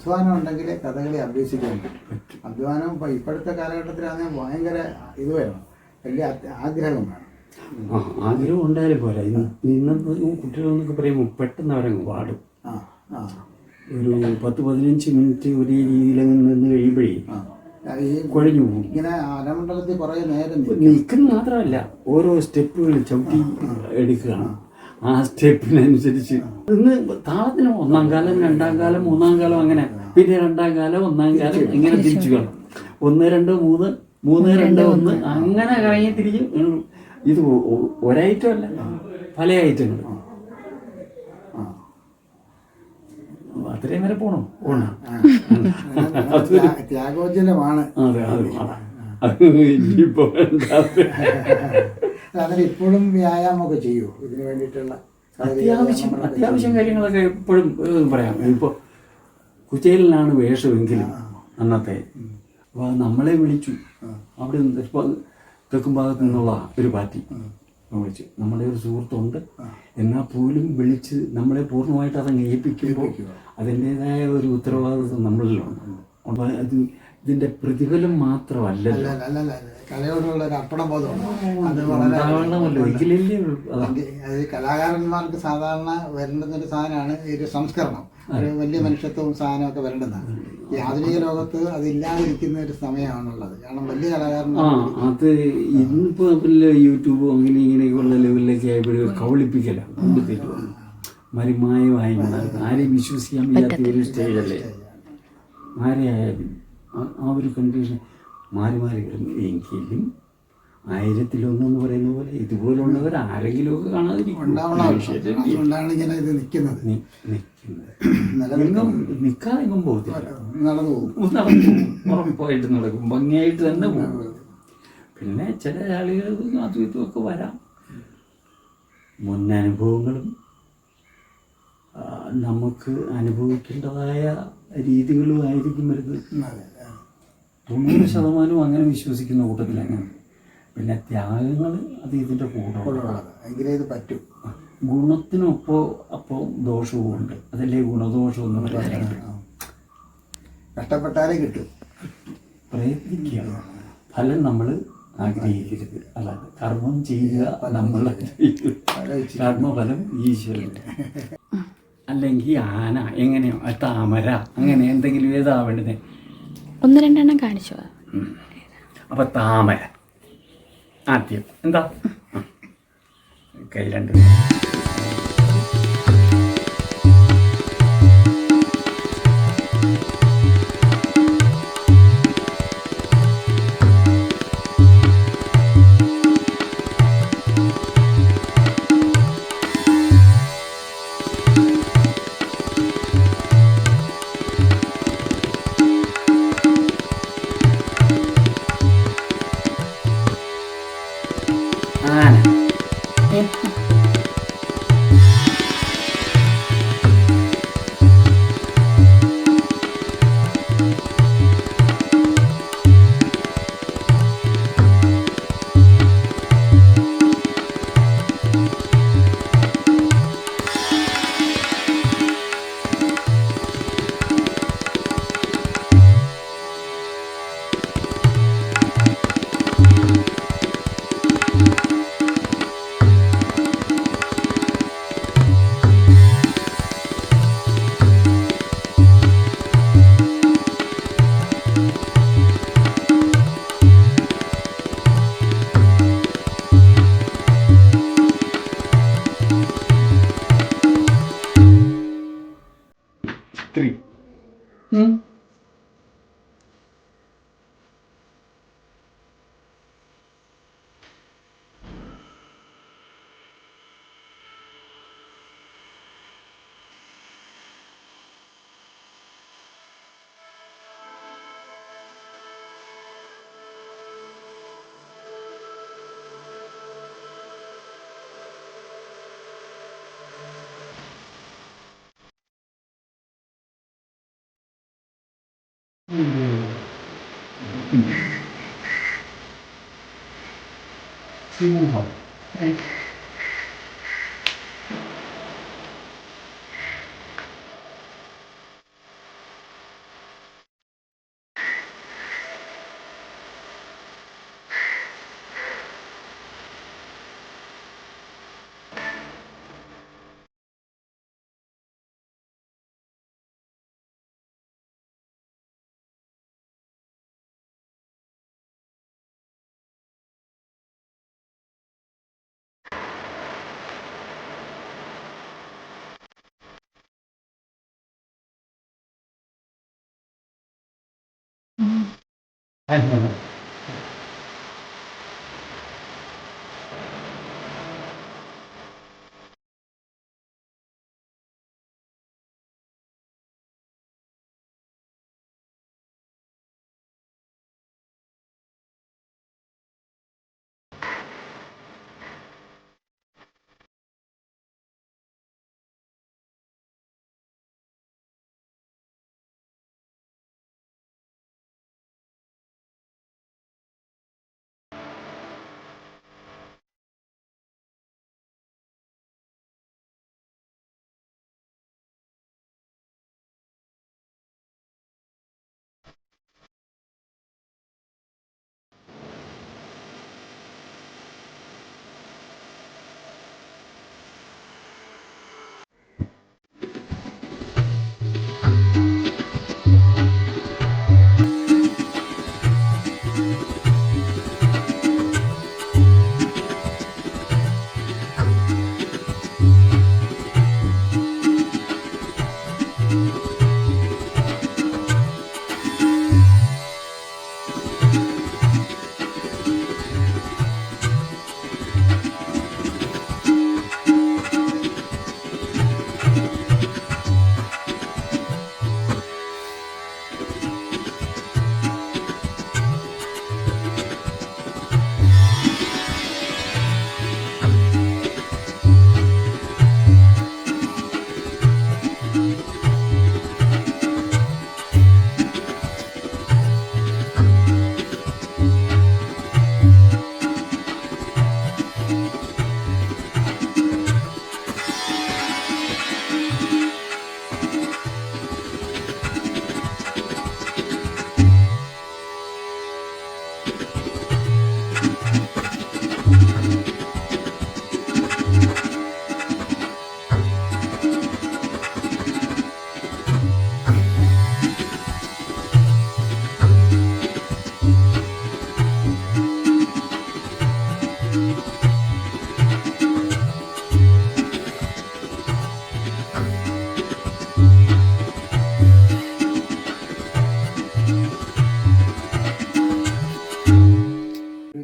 അധ്വാനം ഉണ്ടെങ്കിൽ കഥകളി അഭ്യസിക്കാൻ പറ്റും. അധ്വാനം ഇപ്പോഴത്തെ കാലഘട്ടത്തിലാണെങ്കിൽ ഭയങ്കര ഇത് വേണം, വലിയ ആഗ്രഹം വേണം. ആഗ്രഹം ഉണ്ടായാലും പോരാ. ഇന്നത്തെ കുട്ടികളെന്നൊക്കെ പറയുമ്പോൾ പെട്ടെന്ന് അവരങ്ങ് പാടും. ഒരു 10-15 മിനിറ്റ് ഒരേ രീതിയിൽ നിന്ന് കഴിയുമ്പോഴേ കുഴഞ്ഞു പോകും. ഇങ്ങനെ അരമണ്ഡലത്തിൽ കുറേ നേരം നിൽക്കുന്ന മാത്രമല്ല, ഓരോ സ്റ്റെപ്പുകൾ ചവിട്ടി എടുക്കുകയാണ്. ആ സ്റ്റെപ്പിനനുസരിച്ച് ഇന്ന് താളത്തിന് 1-ാം കാലം 2-ാം കാലം 3-ാം കാലം അങ്ങനെ, പിന്നെ 2-ാം കാലം 1-ാം കാലം ഇങ്ങനെ തിരിച്ചു കാണും. 1 2 3 3 2 1 അങ്ങനെ കറങ്ങി തിരിച്ച്. ഇത് ഒരൈറ്റം അല്ല, പല ഐറ്റങ്ങൾ. അത്രയും വരെ പോണോ? ത്യാഗോജ്ജലമാണ്. ഇപ്പോഴും വ്യായാമമൊക്കെ ചെയ്യൂ ഇതിനു വേണ്ടിയിട്ടുള്ള അത്യാവശ്യം കാര്യങ്ങളൊക്കെ എപ്പോഴും പറയാം. ഇപ്പോൾ കുചേലിനാണ് വേഷമെങ്കിലും അന്നത്തെ. അപ്പോൾ നമ്മളെ വിളിച്ചു, അവിടെ തെക്കും ഭാഗത്തു നിന്നുള്ള ഒരു പാർട്ടി വിളിച്ചു. നമ്മുടെ ഒരു സുഹൃത്തുണ്ട്, എന്നാൽ പോലും വിളിച്ച് നമ്മളെ പൂർണ്ണമായിട്ട് അതങ്ങ് ഏൽപ്പിക്കുമ്പോൾ അതിൻ്റെതായ ഒരു ഉത്തരവാദിത്വം നമ്മളിലുണ്ട്. അപ്പോൾ ഇതിൻ്റെ പ്രതിഫലം മാത്രമല്ലല്ലോ, കലയോടുള്ള ഒരു അർപ്പണ ബോധമാണ്. അത് കലാകാരന്മാർക്ക് സാധാരണ വരേണ്ടുന്നൊരു സാധനമാണ് ഒരു സംസ്കരണം, ഒരു വലിയ മനുഷ്യത്വവും സാധനമൊക്കെ വരേണ്ടതാണ്. ഈ ആധുനിക ലോകത്ത് അതില്ലാതിരിക്കുന്ന ഒരു സമയമാണുള്ളത്. കാരണം വലിയ കലാകാരന്മാർ അത് ഇന്നിപ്പോൾ യൂട്യൂബ് അങ്ങനെ ഇങ്ങനെയൊക്കെയുള്ള ലെവലിലേക്ക് ആയപ്പോഴും കവളിപ്പിക്കലാണ്. മറിമായ വായന ആരെയും വിശ്വസിക്കാൻ വയ്യാത്ത ഒരു സ്റ്റേജല്ലേ. ആരെയായാലും ആ ഒരു കണ്ടീഷൻ മാറി വരും. എങ്കിലും 1000-1 പറയുന്ന പോലെ ഇതുപോലുള്ളവർ ആരെങ്കിലുമൊക്കെ കാണാതിരിക്കും. നിൽക്കാതെങ്ങും പോകത്തില്ല, നടന്നു ഉറപ്പായിട്ട് നടക്കും, ഭംഗിയായിട്ട് തന്നെ പോകും. പിന്നെ ചില ആളുകൾ അതും ഇതുമൊക്കെ വരാം. മുന്നനുഭവങ്ങളും നമുക്ക് അനുഭവിക്കേണ്ടതായ രീതികളും ആയിരിക്കും വരുന്നത്. 90% അങ്ങനെ വിശ്വസിക്കുന്ന കൂട്ടത്തിൽ അങ്ങനെ. പിന്നെ ത്യാഗങ്ങൾ അത് ഇതിൻ്റെ കൂടെ ഇത് പറ്റും. ഗുണത്തിനൊപ്പം അപ്പോൾ ദോഷവും ഉണ്ട്. അതല്ലേ ഗുണദോഷം എന്ന് പറയുന്നത്. കഷ്ടപ്പെട്ടാലേ കിട്ടും. പ്രയത്നിക്കുക, ഫലം നമ്മൾ ആഗ്രഹിക്കരുത്. അല്ലാതെ കർമ്മം ചെയ്യുക, നമ്മൾ കർമ്മഫലം ഈശ്വരൻ. അല്ലെങ്കിൽ ആന എങ്ങനെയോ താമര അങ്ങനെ എന്തെങ്കിലും ഏതാവേണ്ടത് 1-2 കാണിച്ചു. അപ്പം താമര ആദ്യം എന്താ കൈ 2 3 സിംഹം.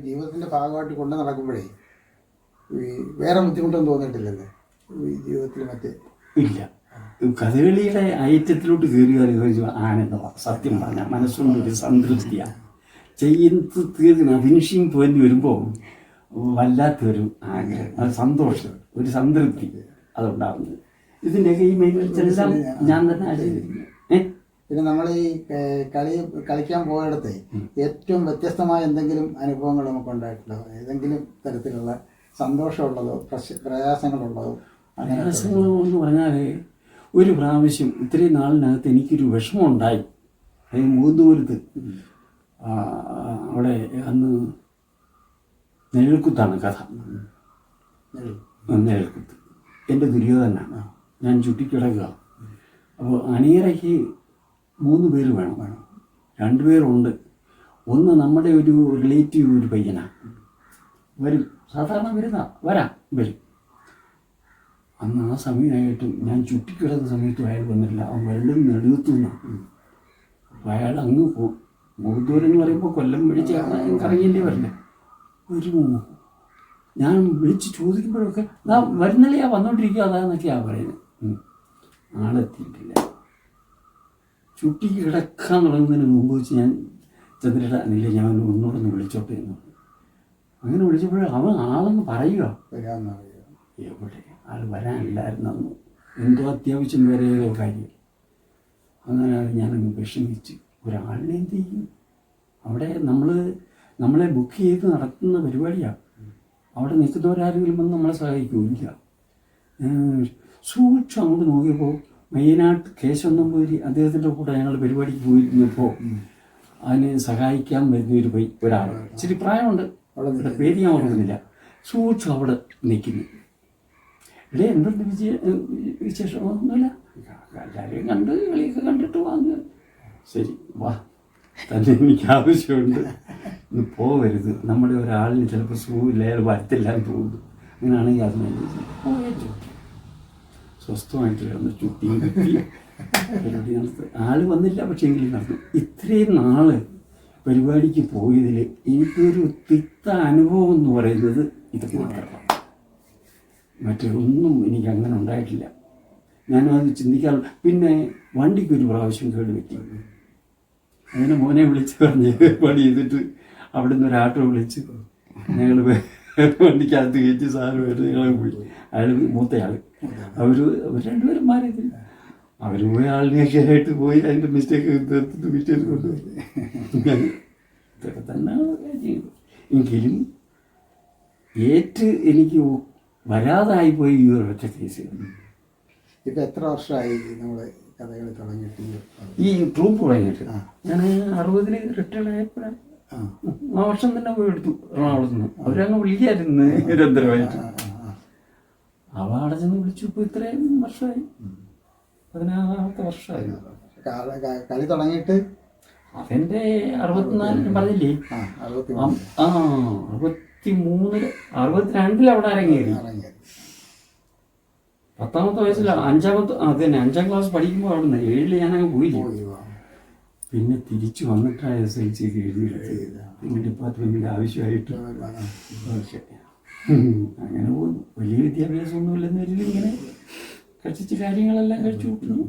ജീവിതത്തിൻ്റെ ഭാഗമായിട്ട് കൊണ്ട് നടക്കുമ്പോഴേ ഈ വേറെ ബുദ്ധിമുട്ടൊന്നും തോന്നിയിട്ടില്ലല്ലേ ഈ ജീവിതത്തിൽ മറ്റേ? ഇല്ല. കഥകളിയുടെ ഐറ്റത്തിലോട്ട് കയറിയാൽ ഒരു ആനന്ദമാണ്. സത്യം പറഞ്ഞാൽ മനസ്സുകൊണ്ടൊരു സംതൃപ്തിയാണ്. ചെയ്യുന്നത് തീർന്ന് ഫിനിഷിങ് പോയിന്റ് വരുമ്പോൾ വല്ലാത്തൊരു ആഗ്രഹം, അത് സന്തോഷം, ഒരു സംതൃപ്തി അതുണ്ടാകുന്നത്. ഇതിൻ്റെയൊക്കെ ഈ മെയിൻറ്റെല്ലാം ഞാൻ തന്നെ ചെയ്തിരിക്കുന്നു. പിന്നെ നമ്മൾ ഈ കളിക്കാൻ പോയിടത്തെ ഏറ്റവും വ്യത്യസ്തമായ എന്തെങ്കിലും അനുഭവങ്ങൾ നമുക്ക് ഉണ്ടായിട്ടുണ്ടോ? ഏതെങ്കിലും തരത്തിലുള്ള സന്തോഷമുള്ളതോ പ്രയാസങ്ങളുള്ളതോ? പ്രയാസങ്ങളെന്ന് പറഞ്ഞാൽ ഒരു പ്രാവശ്യം ഇത്രയും നാളിനകത്ത് എനിക്കൊരു വിഷമം ഉണ്ടായി. അത് മൂന്നൂരത്ത് അവിടെ അന്ന് നെൽക്കുത്താണ് കഥ. നെൽക്കുത്ത് എൻ്റെ ദുര്യോധനാണ്. ഞാൻ ചുറ്റിക്കിടക്കുക. അപ്പോൾ അണിയറയ്ക്ക് 3 പേര് വേണം. 2 പേരുണ്ട്. ഒന്ന് നമ്മുടെ ഒരു റിലേറ്റീവ് ഒരു പയ്യനാണ്, വരും, സാധാരണ വരാം വരും. അന്ന് ആ സമയമായിട്ടും ഞാൻ ചുറ്റിക്കിടന്ന സമയത്തും അയാൾ വന്നിട്ടില്ല. അവൻ വെള്ളം നെടുത്തുനിന്നാണ്. അപ്പോൾ അയാൾ അങ്ങ് പോകും. മൂത്തൂർ എന്ന് പറയുമ്പോൾ കൊല്ലം പിടിച്ച് കറങ്ങിയല്ലേ വരണ്ടേ. ഒരു ഞാൻ വിളിച്ച് ചോദിക്കുമ്പോഴൊക്കെ വരുന്നില്ല, വന്നോണ്ടിരിക്കുക അതാന്നൊക്കെയാണ് പറയുന്നത്. ആളെത്തിയിട്ടില്ല. ചുറ്റിക്ക് കിടക്കാൻ തുടങ്ങുന്നതിന് മുമ്പ് വെച്ച് ഞാൻ ചന്ദ്രയുടെ അനില്ല, ഞാൻ ഒന്നുകൂടെ വിളിച്ചോട്ടെ എന്ന് പറഞ്ഞു. അങ്ങനെ വിളിച്ചപ്പോൾ അവൻ ആളെന്ന് പറയുക. എവിടെ ആൾ വരാനില്ലായിരുന്നു, എന്തോ അത്യാവശ്യം വേറെ ഏതോ കാര്യം. അങ്ങനെ ഞാനങ്ങ് വിഷമിച്ച് ഒരാളിനെ എന്ത് ചെയ്യും? അവിടെ നമ്മളെ ബുക്ക് ചെയ്ത് നടത്തുന്ന പരിപാടിയാണ്. അവിടെ നിൽക്കുന്നവരാരെങ്കിലും വന്ന് നമ്മളെ സഹായിക്കില്ല. സൂക്ഷിച്ച് അങ്ങോട്ട് നോക്കിയപ്പോൾ മെയിനായിട്ട് കേശവനമ്പൂതിരി അദ്ദേഹത്തിൻ്റെ കൂടെ ഞങ്ങൾ പരിപാടിക്ക് പോയിരുന്നപ്പോൾ അതിനെ സഹായിക്കാൻ വരുന്ന ഒരാൾ, ഇച്ചിരി പ്രായമുണ്ട്, അവിടെ പേര് ഞാൻ ഓർക്കുന്നില്ല. സൂക്ഷിച്ച് അവിടെ നിൽക്കുന്നു. ഇവിടെ എന്തുണ്ട് വിശേഷമൊന്നുമില്ല, എല്ലാവരെയും കണ്ട് കളിയൊക്കെ കണ്ടിട്ട് വാങ്ങുക. ശരി വാ, തന്നെ എനിക്ക് ആവശ്യമുണ്ട്, ഇന്ന് പോവരുത്, നമ്മുടെ ഒരാളിന് ചിലപ്പോൾ സുഖമില്ല, അയാൾ വരത്തില്ല എന്ന് തോന്നുന്നു. അങ്ങനെയാണെങ്കിൽ അത് പോയേറ്റു സ്വസ്ഥമായിട്ട് കിടന്ന് ചുറ്റിയും കിട്ടി പരിപാടി നടത്തി. ആൾ വന്നില്ല, പക്ഷേ എങ്കിലും നടന്നു. ഇത്രയും നാള് പരിപാടിക്ക് പോയതിൽ എനിക്കൊരു തിക്ത അനുഭവം എന്ന് പറയുന്നത് ഇത് മാത്രമാണ്. മറ്റൊന്നും എനിക്ക് അങ്ങനെ ഉണ്ടായിട്ടില്ല. ഞാനത് ചിന്തിക്കാറുണ്ട്. പിന്നെ വണ്ടിക്കൊരു പ്രാവശ്യം കേട് പറ്റി. അങ്ങനെ മോനെ വിളിച്ച് പറഞ്ഞ് പണി ചെയ്തിട്ട് അവിടെ നിന്ന് ഒരാട്ടോ വിളിച്ച് ഞങ്ങൾ വണ്ടിക്കകത്ത് കയറ്റി സാധനമായിട്ട് ഞങ്ങൾ പോയി. അയാൾ മൂത്തയാൾ, അവർ രണ്ടുപേരും മാറിയത്. അവർ പോയ ആളിനെയൊക്കെ ആയിട്ട് പോയി അതിൻ്റെ മിസ്റ്റേക്ക് തീർത്തിട്ട് വീട്ടിൽ കൊണ്ടുപോയി. ഇതൊക്കെ തന്നെയാണ് ചെയ്യുന്നത്. എങ്കിലും എനിക്ക് വരാതായിപ്പോയി ഈ ഒരൊറ്റ കേസ്. ഇപ്പം എത്ര വർഷമായി നമ്മൾ കഥകൾ തുടങ്ങിയിട്ട്? ഈ ട്രൂപ്പ് തുടങ്ങിയിട്ട് ഞാൻ 60 റിട്ടയർഡ് ആയപ്പോഴാണ്. ആ വർഷം തന്നെ പോയി എടുത്തു എറണാകുളത്ത് നിന്ന്. അവരങ്ങ് വിളിക്കായിരുന്നു നിരന്തരമായിട്ട്. അവ അവിടെ ചെന്ന് വിളിച്ചു. ഇപ്പോൾ ഇത്രയും വർഷമായി, 16ാമത്തെ വർഷമായി കളി തുടങ്ങിയിട്ട്. അതെൻ്റെ 64 പറഞ്ഞില്ലേ, 63 62 അവിടെ അരങ്ങേറി. 10ാമത്തെ വയസ്സിൽ 5ാം ക്ലാസ് പഠിക്കുമ്പോൾ അവിടെ നിന്ന് 7 ഞാനങ്ങ് പോയില്ലേ. പിന്നെ തിരിച്ചു വന്നിട്ടാണ് SLC എഴുതിയെടുത്തത്. പിന്നെ ഡിപ്പാർട്ട്മെൻറ്റിൻ്റെ ആവശ്യമായിട്ട് ഓക്കെ അങ്ങനെ പോകുന്നു. വലിയ വിദ്യാഭ്യാസമൊന്നുമില്ലെന്ന് വരില്ല, ഇങ്ങനെ കഴിച്ച് കാര്യങ്ങളെല്ലാം കഴിച്ചു കൂട്ടുന്നു.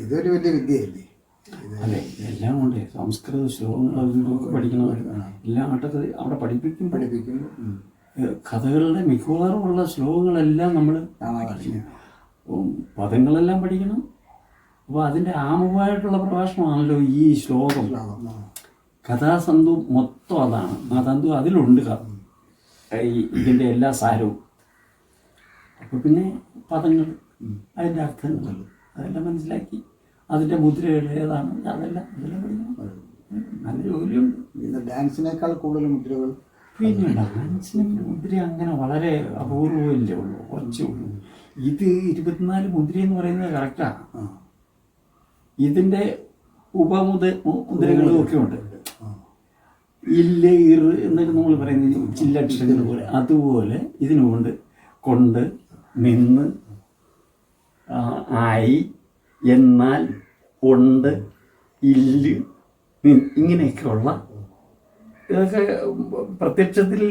ഇതൊരു വലിയ വിദ്യയല്ലേ? അതെ, എല്ലാം കൊണ്ട് സംസ്കൃത ശ്ലോകങ്ങൾ അതൊക്കെ പഠിക്കണം. എല്ലാ ആട്ടത്തിൽ അവിടെ പഠിപ്പിക്കും. കഥകളുടെ മിക്കവാറുമുള്ള ശ്ലോകങ്ങളെല്ലാം നമ്മൾ പദങ്ങളെല്ലാം പഠിക്കണം. അപ്പോൾ അതിൻ്റെ ആമുഖമായിട്ടുള്ള പ്രഭാഷണമാണല്ലോ ഈ ശ്ലോകം. കഥാസന്തു മൊത്തം അതാണ്. ആ തന്തു അതിലുണ്ട് ഇതിൻ്റെ എല്ലാ സാരവും. അപ്പോൾ പിന്നെ പദങ്ങൾ, അതിൻ്റെ അർത്ഥങ്ങൾ അതെല്ലാം മനസ്സിലാക്കി അതിൻ്റെ മുദ്രകൾ ഏതാണ് അതെല്ലാം പഠിക്കണം. നല്ല ജോലിയുണ്ട്. ഡാൻസിനേക്കാൾ കൂടുതൽ മുദ്രകൾ. പിന്നെ ഡാൻസിന് മുദ്ര അങ്ങനെ വളരെ അപൂർവമല്ലേ ഉള്ളൂ, കുറച്ചേ ഉള്ളൂ. ഇത് 24 മുദ്ര എന്ന് പറയുന്നത് കറക്റ്റാണ്. ഇതിൻ്റെ മുദ്രകളും ഒക്കെ ഉണ്ട്. ഇല്ല ഇറ് എന്നൊക്കെ നമ്മൾ പറയുന്നത് ചില്ലക്ഷരങ്ങൾ പോലെ, അതുപോലെ ഇതിനുകൊണ്ട് കൊണ്ട്, നിന്ന്, ആയി, എന്നാൽ, ഉണ്ട്, ഇല്ല്, ഇങ്ങനെയൊക്കെയുള്ള ഇതൊക്കെ പ്രത്യക്ഷത്തിൽ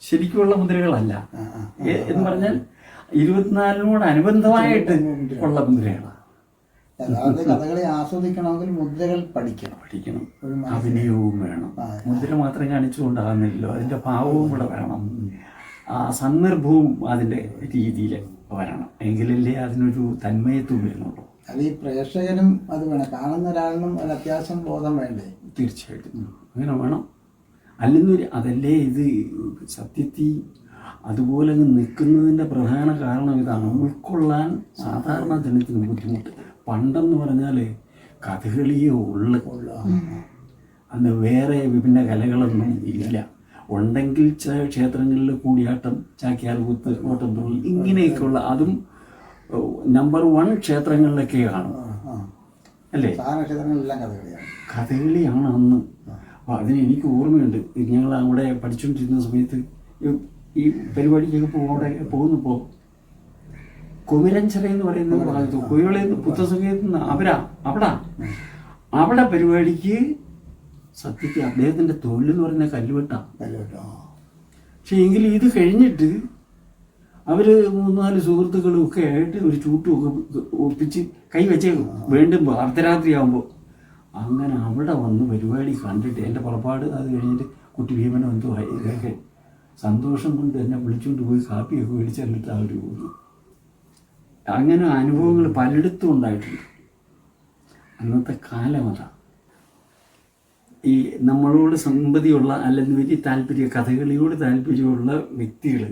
ശരിക്കുള്ള മുദ്രകളല്ല. എന്ന് പറഞ്ഞാൽ 24നോട് അനുബന്ധമായിട്ട് ഉള്ള മുദ്രകളാണ്. കഥകളെ ആസ്വദിക്കണമെങ്കിൽ മുദ്രകൾ പഠിക്കണം. അഭിനയവും വേണം. മുദ്ര മാത്രം കാണിച്ചുകൊണ്ടാകുന്നില്ലല്ലോ, അതിൻ്റെ ഭാവവും കൂടെ വേണം. ആ സന്ദർഭവും അതിൻ്റെ രീതിയിൽ വരണം. എങ്കിലല്ലേ അതിനൊരു തന്മയത്വം വരുന്നുള്ളൂ. അത് ഈ പ്രേക്ഷകനും അത് വേണം, കാണുന്ന ഒരാളിനും അത് അത്യാവശ്യം ബോധം വേണ്ടേ? തീർച്ചയായിട്ടും അങ്ങനെ വേണം. അല്ലെങ്കിൽ അതല്ലേ ഇത് സത്യത്തിൽ അതുപോലെ നിൽക്കുന്നതിൻ്റെ പ്രധാന കാരണം ഇതാണ്. ഉൾക്കൊള്ളാൻ സാധാരണ ജനത്തിന് ബുദ്ധിമുട്ട്. പണ്ടെന്ന് പറഞ്ഞാൽ കഥകളിയേ ഉള്ളു. അന്ന് വേറെ വിഭിന്ന കലകളൊന്നും ഇല്ല. ഉണ്ടെങ്കിൽ ചില ക്ഷേത്രങ്ങളിൽ കൂടിയാട്ടം, ചാക്യാർകൂത്ത്, ഓട്ടംതുള്ളൽ, ഇങ്ങനെയൊക്കെയുള്ള, അതും നമ്പർ 1 ക്ഷേത്രങ്ങളിലൊക്കെ കാണും അല്ലേ. കഥകളിയാണ് അന്ന്. അപ്പോൾ അതിന് എനിക്ക് ഓർമ്മയുണ്ട്. ഞങ്ങൾ അവിടെ പഠിച്ചുകൊണ്ടിരുന്ന സമയത്ത് ഈ പരിപാടിക്കൊക്കെ പോകുന്നപ്പോൾ കുമിരഞ്ചിറ എന്ന് പറയുന്ന ഭാഗത്ത് കുയികളിൽ നിന്ന് പുത്തസംഗീതത്തിൽ നിന്ന് അവിടെ പരിപാടിക്ക് സത്യത്തിൽ അദ്ദേഹത്തിൻ്റെ തൊഴിലെന്ന് പറയുന്ന കല്ലുവെട്ടാണ്. പക്ഷെ എങ്കിലും ഇത് കഴിഞ്ഞിട്ട് അവർ 3-4 സുഹൃത്തുക്കളും ഒക്കെ ആയിട്ട് ഒരു ചൂട്ടുമൊക്കെ ഒപ്പിച്ച് കൈവച്ചേക്കും വേണ്ടുമ്പോൾ അർദ്ധരാത്രിയാകുമ്പോൾ. അങ്ങനെ അവിടെ വന്ന് പരിപാടി കണ്ടിട്ട് എൻ്റെ പുറപ്പാട് അത് കഴിഞ്ഞിട്ട് കുട്ടി ഭീമനോ എന്തോ ഇതൊക്കെ സന്തോഷം കൊണ്ട് എന്നെ വിളിച്ചുകൊണ്ട് പോയി കാപ്പിയൊക്കെ മേടിച്ചിട്ട് അവർ പോകുന്നു. അങ്ങനെ അനുഭവങ്ങൾ പലയിടത്തും ഉണ്ടായിട്ടുണ്ട്. അന്നത്തെ കാലം അതാ. ഈ നമ്മളോട് സമ്പതിയുള്ള അല്ലെങ്കിൽ വലിയ കഥകളിയോട് താല്പര്യമുള്ള വ്യക്തികൾ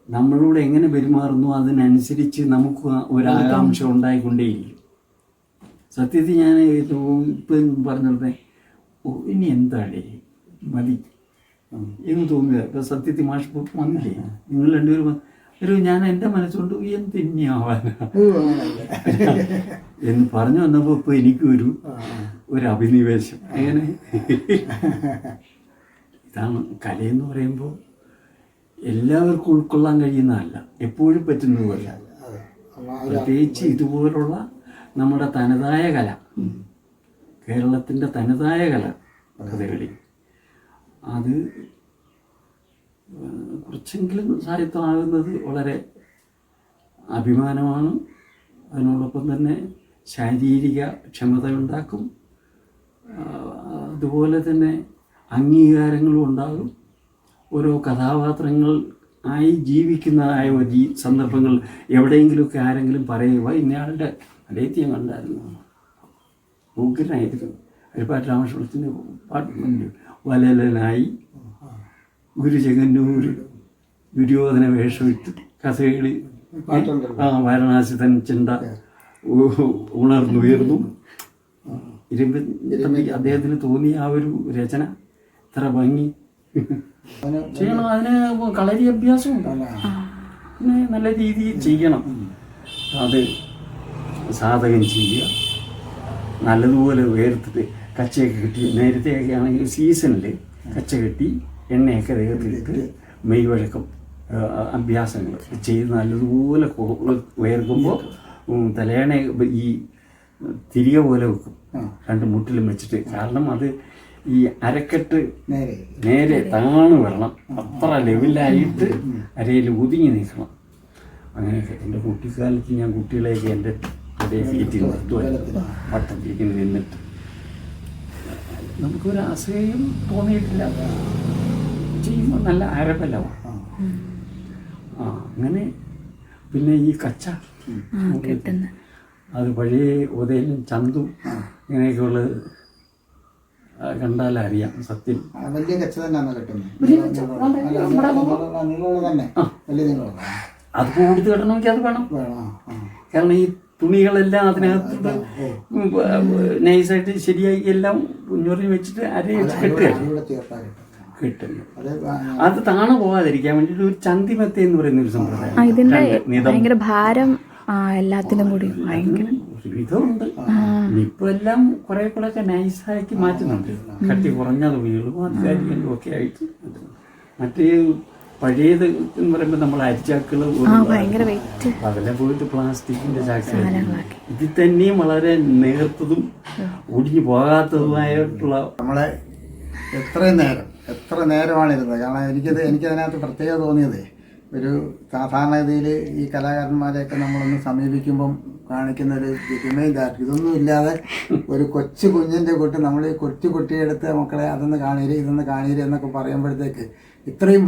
നമ്മളോട് എങ്ങനെ പെരുമാറുന്നു അതിനനുസരിച്ച് നമുക്ക് ഒരാകാംക്ഷ ഉണ്ടായിക്കൊണ്ടേയിരിക്കും. സത്യത്തിൽ ഞാൻ ഇപ്പം പറഞ്ഞിരുന്നേ ഇനി എന്താടേ മതി എന്ന് തോന്നുക. ഇപ്പം സത്യത്തിൽ മാഷ് വന്നില്ലേ, നിങ്ങൾ രണ്ടുപേരും ഞാൻ എൻ്റെ മനസ്സുകൊണ്ട് എന്തിനാവാനാ എന്ന് പറഞ്ഞു വന്നപ്പോൾ ഇപ്പോൾ എനിക്കൊരു അഭിനിവേശം. അങ്ങനെ ഇതാണ് കലയെന്ന് പറയുമ്പോൾ എല്ലാവർക്കും ഉൾക്കൊള്ളാൻ കഴിയുന്നതല്ല, എപ്പോഴും പറ്റുന്നതുമല്ല. പ്രത്യേകിച്ച് ഇതുപോലുള്ള നമ്മുടെ തനതായ കേരളത്തിൻ്റെ തനതായ കല കഥകളി. അത് കുറച്ചെങ്കിലും സാഹിത്യമാകുന്നത് വളരെ അഭിമാനമാണ്. അതിനോടൊപ്പം തന്നെ ശാരീരിക ക്ഷമത ഉണ്ടാക്കും. അതുപോലെ തന്നെ അംഗീകാരങ്ങളും ഉണ്ടാകും. ഓരോ കഥാപാത്രങ്ങൾ ആയി ജീവിക്കുന്നതായ ഒരു സന്ദർഭങ്ങൾ എവിടെയെങ്കിലുമൊക്കെ ആരെങ്കിലും പറയുക ഇന്നയാളുടെ അലേത്യം കണ്ടായിരുന്നു, ഉഗ്രനായിരുന്നു, ഹരിപ്പാട്ട് രാമകൃഷ്ണത്തിൻ്റെ പാട്ട് വലലനായി ഗുരുജഗന്നൂർ ദുര്യോധന വേഷമിട്ട് കഥകളി വാരണാസി തൻ ചിന്ത ഉണർന്നുയർന്നു. അദ്ദേഹത്തിന് തോന്നിയ ആ ഒരു രചന ഇത്ര ഭംഗി ചെയ്യണം. അതിന് കളരി അഭ്യാസമുണ്ട്, പിന്നെ നല്ല രീതിയിൽ ചെയ്യണം. അത് സാധകം ചെയ്യുക, നല്ലതുപോലെ വേർത്തിട്ട് കച്ചയൊക്കെ കിട്ടി. നേരത്തെയൊക്കെ ആണെങ്കിൽ സീസണിൽ കച്ച കെട്ടി എണ്ണയൊക്കെ ദേഹത്തിലിട്ട് മെയ് വഴക്കം അഭ്യാസങ്ങൾ ചെയ്ത് നല്ലതുപോലെ വേർക്കുമ്പോൾ തലേണ ഈ തിരികെ പോലെ വെക്കും, രണ്ട് മുട്ടിലും വെച്ചിട്ട്. കാരണം അത് ഈ അരക്കെട്ട് നേരെ താണു വരണം, അത്ര ലെവലായിട്ട് അരയിൽ ഒതുങ്ങി നിൽക്കണം. അങ്ങനെയൊക്കെ എൻ്റെ കുട്ടിക്കാലത്ത് ഞാൻ കുട്ടികളെയൊക്കെ എൻ്റെ അതേ സീറ്റിൽ നിർത്തുമായിരുന്നു, വട്ടം തിരിഞ്ഞ് നിന്നിട്ട്. നമുക്കൊരു അസഹ്യം തോന്നിയിട്ടില്ല, ചെയ്യുമ്പോൾ നല്ല അരപ്പലാവും. അങ്ങനെ പിന്നെ ഈ കച്ച അത് പഴയ ഉദയനും ചന്തും ഇങ്ങനെയൊക്കെയുള്ളത് കണ്ടാലറിയാം സത്യം. വലിയ കച്ച തന്നെയാണ് കിട്ടുന്നത്. അത് കൊടുത്ത് കിട്ടണമെങ്കിൽ അത് വേണം. കാരണം ഈ തുണികളെല്ലാം അതിനകത്ത് നൈസായിട്ട് ശരിയായി എല്ലാം കുഞ്ഞുറിഞ്ഞ് വെച്ചിട്ട് അരയിട്ട് കിട്ടുന്നു. അത് താണു പോകാതിരിക്കാൻ വേണ്ടിയിട്ട് ഒരു ചന്തിമത്ത എന്ന് പറയുന്ന ഒരു സമ്പ്രദായം. ഇതിന്റെ ഭയങ്കര ഭാരം എല്ലാത്തിനും കൂടി ഭയങ്കര ഇതുണ്ട്. ഇപ്പൊ എല്ലാം കുറെ കൂടെ ഒക്കെ നൈസാക്കി മാറ്റുന്നുണ്ട്, കട്ടി കുറഞ്ഞ തുണികളും അധികാരികളും ഒക്കെ ആയിട്ട്. മറ്റേ പഴയത് എന്ന് പറയുമ്പോൾ നമ്മൾ അരിച്ചാക്കള് അതെല്ലാം പോയിട്ട് പ്ലാസ്റ്റിക്കിന്റെ ചാക്ക. ഇതിൽ തന്നെയും വളരെ നേർത്തതും ഒടിഞ്ഞു പോകാത്തതുമായിട്ടുള്ള നമ്മളെ എത്ര നേരമാണ് ഇരുന്നത്. കാരണം എനിക്കതിനകത്ത് പ്രത്യേകത തോന്നിയത്, ഒരു സാധാരണഗതിയിൽ ഈ കലാകാരന്മാരെയൊക്കെ നമ്മളൊന്ന് സമീപിക്കുമ്പം കാണിക്കുന്ന ഒരു വിമയില്ലാത്ത ഇതൊന്നും ഇല്ലാതെ ഒരു കൊച്ചു കുഞ്ഞിൻ്റെ കൂട്ട് നമ്മൾ ഈ കൊച്ചു കുട്ടിയെടുത്ത് മക്കളെ അതൊന്ന് കാണീര് ഇതൊന്ന് കാണീര് എന്നൊക്കെ പറയുമ്പോഴത്തേക്ക് ഇത്രയും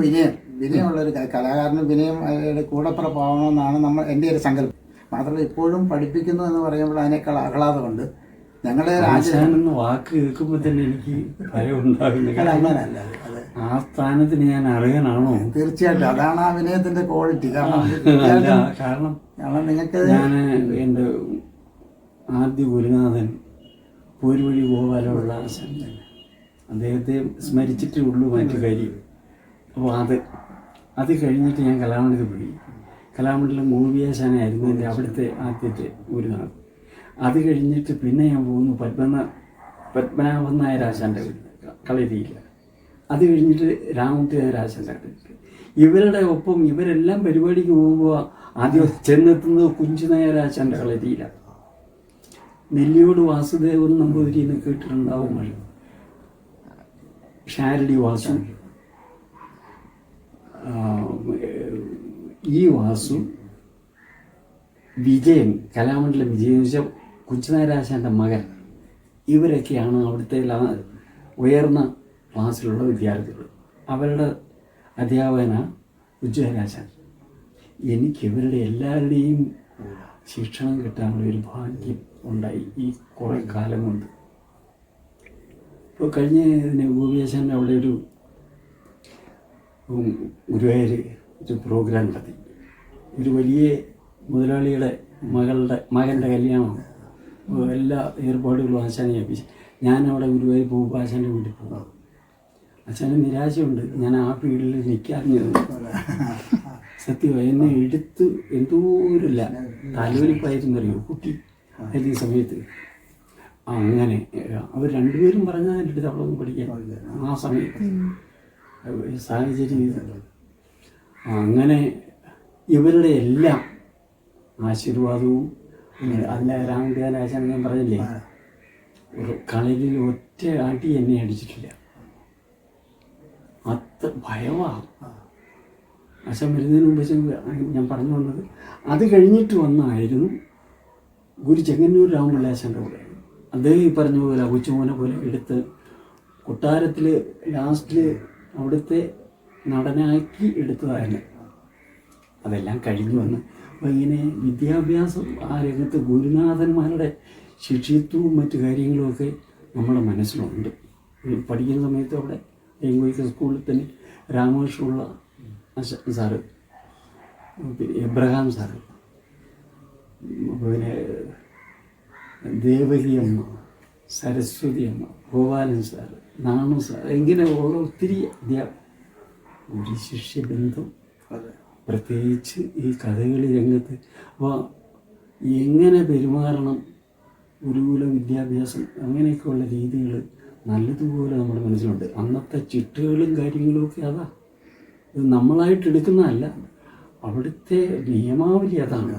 വിനയമുള്ളൊരു കലാകാരന് വിനയം അയാളുടെ കൂടപ്പുറപ്പാവണമെന്നാണ് എൻ്റെ ഒരു സങ്കല്പം. മാത്രമല്ല ഇപ്പോഴും പഠിപ്പിക്കുന്നു എന്ന് പറയുമ്പോൾ അതിനേക്കാൾ ആഹ്ലാദമുണ്ട്. ഞങ്ങളുടെ വാക്ക് കേൾക്കുമ്പോൾ തന്നെ എനിക്ക് ഭയം ഉണ്ടാകുന്നില്ല. ആ സ്ഥാനത്തിന് ഞാൻ അറിയാനാണോ? തീർച്ചയായിട്ടും അതാണ് ആ വിനയത്തിന്റെ ക്വാളിറ്റി. കാരണം നിങ്ങൾക്ക് ഞാൻ എൻ്റെ ആദ്യ ഗുരുനാഥൻ പോരുവഴി ഗോപാലമുള്ള ആശാൻ, അദ്ദേഹത്തെ സ്മരിച്ചിട്ടേ ഉള്ളൂ മറ്റു കാര്യം. അപ്പോൾ അത് കഴിഞ്ഞിട്ട് ഞാൻ കലാമണ്ഡലത്തിൽ പോയി. കലാമണ്ഡലം മൂവിയാശാനായിരുന്നു എൻ്റെ അവിടുത്തെ ആദ്യത്തെ ഗുരുനാഥൻ. അത് കഴിഞ്ഞിട്ട് പിന്നെ ഞാൻ പോകുന്നു പത്മനാഭൻ നായർ ആശാൻ്റെ കളരിയിൽ. അത് കഴിഞ്ഞിട്ട് രാമൂർത്തി നായർ ആശാൻ്റെ കളരിയിൽ. ഇവരുടെ ഒപ്പം ഇവരെല്ലാം പരിപാടിക്ക് പോകുമ്പോൾ ആദ്യം ചെന്നെത്തുന്നത് കുഞ്ചു നായർ ആശാൻ്റെ കളരിയിലാണ്. നെല്ലിയോട് വാസുദേവൻ നമ്പൂതിരി എന്ന് കേട്ടിട്ടുണ്ടാവും. ഷാരടി വാസു, ഈ വാസു, വിജയൻ, കലാമണ്ഡലം വിജയൻ വെച്ചാൽ കുഞ്ചനാരാശാൻ്റെ മകൻ. ഇവരൊക്കെയാണ് അവിടുത്തെ ഉയർന്ന ക്ലാസ്സിലുള്ള വിദ്യാർത്ഥികൾ. അവരുടെ അധ്യാപകനാണ് കുഞ്ചനാരാശാൻ. എനിക്ക് ഇവരുടെ എല്ലാവരുടെയും ശിക്ഷണം കിട്ടാനുള്ള ഒരു ഭാഗ്യം ഉണ്ടായി ഈ കുറേ കാലം കൊണ്ട്. ഇപ്പോൾ കഴിഞ്ഞ ഇതിന് ഗോപിയാശാൻ്റെ അവിടെ ഒരു ഗുരുവായൂർ ഒരു പ്രോഗ്രാം നടത്തി. ഒരു വലിയ മുതലാളിയുടെ മകൻ്റെ കല്യാണമാണ്. എല്ലാ ഏർപ്പാടുകളും ആശാനെ ഏൽപ്പിച്ചു. ഞാനവിടെ ഗുരുവായൂർ പോകുമ്പോൾ ആശാൻ്റെ വീട്ടിൽ പോകും. ആശാന് നിരാശയുണ്ട്, ഞാൻ ആ ഫീൽഡിൽ നിൽക്കാറിഞ്ഞത്. സത്യമായി എന്നെ എടുത്ത് എന്തോ ഒരില്ല തലവലിപ്പായിരുന്നറിയോ കുട്ടി ഈ സമയത്ത്. അങ്ങനെ അവർ രണ്ടുപേരും പറഞ്ഞാൽ എൻ്റെ അടുത്ത് അവിടെ ഒന്ന് പഠിക്കാൻ ആ സമയത്ത് സാഹചര്യം ചെയ്തത്. അങ്ങനെ ഇവരുടെ എല്ലാം ആശീർവാദവും അതിൻ്റെ രാമദേവൻ ആശാൻ ഞാൻ പറഞ്ഞില്ലേ, ഒരു കളരിയിൽ ഒറ്റ അടി എന്നെ അടിച്ചിട്ടില്ല. അത്ര ഭയമാണ്. ആശാൻ വരുന്നതിന് മുമ്പ് ഞാൻ പറഞ്ഞു വന്നത് അത് കഴിഞ്ഞിട്ട് വന്നായിരുന്നു ഗുരു ചെങ്ങന്നൂർ രാമപിള്ള ആശാൻ്റെ കൂടെ. അദ്ദേഹം ഈ പറഞ്ഞ പോലെ കൊച്ചുമോനെ പോലെ എടുത്ത് കൊട്ടാരത്തിൽ ലാസ്റ്റിൽ അവിടുത്തെ നടനാക്കി എടുത്തതായിരുന്നു. അതെല്ലാം കഴിഞ്ഞു വന്ന് അപ്പോൾ ഇങ്ങനെ വിദ്യാഭ്യാസം ആ രംഗത്ത് ഗുരുനാഥന്മാരുടെ ശിഷ്യത്വവും മറ്റു കാര്യങ്ങളുമൊക്കെ നമ്മുടെ മനസ്സിലുണ്ട്. പഠിക്കുന്ന സമയത്ത് അവിടെ എംഗോയ്ക്ക് സ്കൂളിൽ തന്നെ രാമകൃഷ്ണനുള്ള സാറ്, പിന്നെ എബ്രഹാം സാറ്, പിന്നെ ദേവകി അമ്മ, സരസ്വതി അമ്മ, ഗോപാലൻ സാറ്, നാണു സാർ, ഇങ്ങനെ ഓരോ ഒത്തിരി ഗുരു ശിഷ്യ ബന്ധം, പ്രത്യേകിച്ച് ഈ കഥകളി രംഗത്ത്. അപ്പോൾ എങ്ങനെ പെരുമാറണം, ഗുരുകുല വിദ്യാഭ്യാസം, അങ്ങനെയൊക്കെയുള്ള രീതികൾ നല്ലതുപോലെ നമ്മുടെ മനസ്സിലുണ്ട്. അന്നത്തെ ചിട്ടുകളും കാര്യങ്ങളുമൊക്കെ അതാ, ഇത് നമ്മളായിട്ട് എടുക്കുന്നതല്ല, അവിടുത്തെ നിയമാവലി അതാണ്.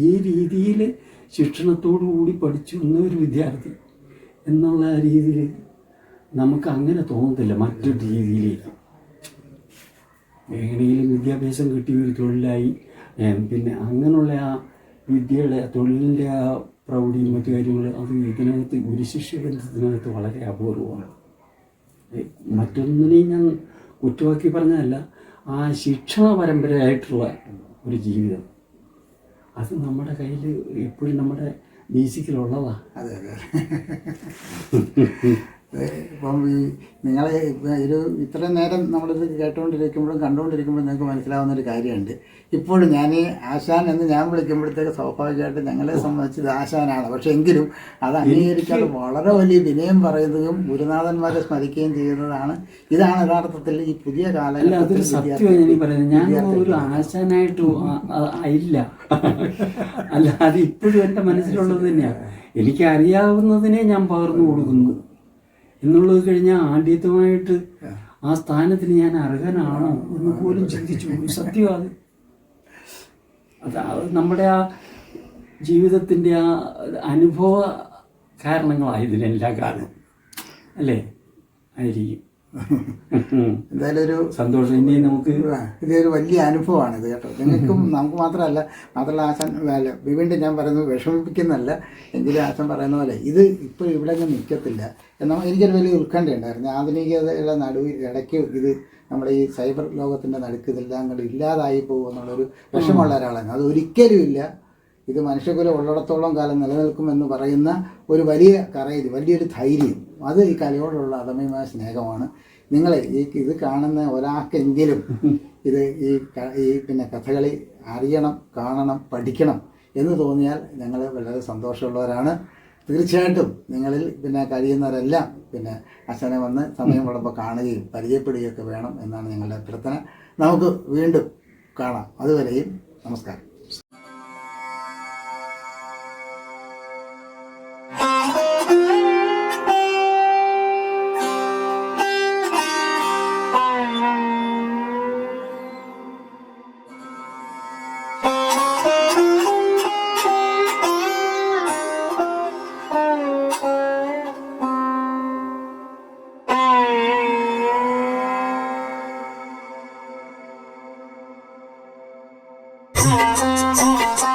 ഈ രീതിയിൽ ശിക്ഷണത്തോടു കൂടി പഠിച്ചു വന്ന ഒരു വിദ്യാർത്ഥി എന്നുള്ള രീതിയിൽ നമുക്ക് അങ്ങനെ തോന്നത്തില്ല മറ്റൊരു രീതിയിലേക്ക്. എങ്ങനെയും വിദ്യാഭ്യാസം കിട്ടി ഒരു തൊഴിലായി, പിന്നെ അങ്ങനെയുള്ള ആ വിദ്യയുടെ തൊഴിലിൻ്റെ ആ പ്രൗഢിയും മറ്റു കാര്യങ്ങൾ അത് ഇതിനകത്ത് ഗുരുശിഷ്യ ബന്ധത്തിനകത്ത് വളരെ അപൂർവമാണ്. മറ്റൊന്നിനെയും ഞാൻ കുറ്റവാക്കി പറഞ്ഞതല്ല, ആ ശിക്ഷണ പരമ്പരയായിട്ടുള്ള ഒരു ജീവിതം അത് നമ്മുടെ കയ്യിൽ എപ്പോഴും നമ്മുടെ ബേസിക്കലുള്ളതാണ്. അതെ അതെ. ഇപ്പം ഈ നിങ്ങളെ ഒരു ഇത്രയും നേരം നമ്മളിത് കേട്ടുകൊണ്ടിരിക്കുമ്പോഴും കണ്ടുകൊണ്ടിരിക്കുമ്പോഴും നിങ്ങൾക്ക് മനസ്സിലാവുന്ന ഒരു കാര്യമുണ്ട്. ഇപ്പോഴും ഞാൻ ആശാൻ എന്ന് ഞാൻ വിളിക്കുമ്പോഴത്തേക്ക് സ്വാഭാവികമായിട്ട് ഞങ്ങളെ സംബന്ധിച്ച് ഇത് ആശാനാണ്. പക്ഷെ എങ്കിലും അത് അംഗീകരിക്കാതെ വളരെ വലിയ വിനയം പറയുകയും ഗുരുനാഥന്മാരെ സ്മരിക്കുകയും ചെയ്യുന്നതാണ്. ഇതാണ് യഥാർത്ഥത്തിൽ ഈ പുതിയ കാലഘട്ടത്തിൽ ഞാൻ ഒരു ആശാനായിട്ട് ഇല്ല. അല്ല, അത് ഇപ്പോഴും എൻ്റെ മനസ്സിലുള്ളത് തന്നെയാണ്. എനിക്ക് അറിയാവുന്നതിനെ ഞാൻ പകർന്നു കൊടുക്കുന്നു എന്നുള്ളത് കഴിഞ്ഞാൽ ആദ്യമായിട്ട് ആ സ്ഥാനത്തിന് ഞാൻ അർഹനാണോ എന്ന് പോലും ചിന്തിച്ചു. സത്യമാണ് അത് നമ്മുടെ ആ ജീവിതത്തിൻ്റെ ആ അനുഭവ കാരണങ്ങളായതിനെല്ലാ കാരണം അല്ലേ ആയിരിക്കും. എന്തായാലും ഒരു സന്തോഷം. ഇനി നമുക്ക് ഇതൊരു വലിയ അനുഭവമാണ് ഇത് കേട്ടോ. നിങ്ങൾക്കും നമുക്ക് മാത്രമല്ല ആശാൻ വീണ്ടും ഞാൻ പറയുന്നത് വിഷമിപ്പിക്കുന്നല്ല, എങ്കിലും ആശാൻ പറയുന്ന പോലെ ഇത് ഇപ്പോൾ ഇവിടെ ഒന്നും നിൽക്കത്തില്ല എന്നാൽ എനിക്കൊരു വലിയ ഉത്കണ്ഠയുണ്ടായിരുന്നു. ആധുനികതയുടെ നടുവിൽ ഇടയ്ക്ക് ഇത് നമ്മുടെ ഈ സൈബർ ലോകത്തിൻ്റെ നടുക്ക് ഇതെല്ലാം കൂടി ഇല്ലാതായി പോകുമെന്നുള്ളൊരു വിഷമമുള്ള ഒരാളാണ്. അത് ഒരിക്കലും ഇല്ല. ഇത് മനുഷ്യകുലം ഉള്ളിടത്തോളം കാലം നിലനിൽക്കുമെന്ന് പറയുന്ന ഒരു വലിയ കറയിൽ വലിയൊരു ധൈര്യം, അത് ഈ കലയോടുള്ള അദമ്യമായ സ്നേഹമാണ്. നിങ്ങൾ ഇത് കാണുന്ന ഒരാൾക്കെങ്കിലും ഇത് ഈ പിന്നെ കഥകളി അറിയണം, കാണണം, പഠിക്കണം എന്ന് തോന്നിയാൽ ഞങ്ങൾ വളരെ സന്തോഷമുള്ളവരാണ്. തീർച്ചയായിട്ടും നിങ്ങളിൽ പിന്നെ കഴിയുന്നവരെല്ലാം പിന്നെ അച്ഛനെ വന്ന് സമയമുള്ളപ്പോൾ കാണുകയും പരിചയപ്പെടുകയൊക്കെ വേണം എന്നാണ് ഞങ്ങളുടെ അഭ്യർത്ഥന. നമുക്ക് വീണ്ടും കാണാം. അതുവരെയും നമസ്കാരം. Oh,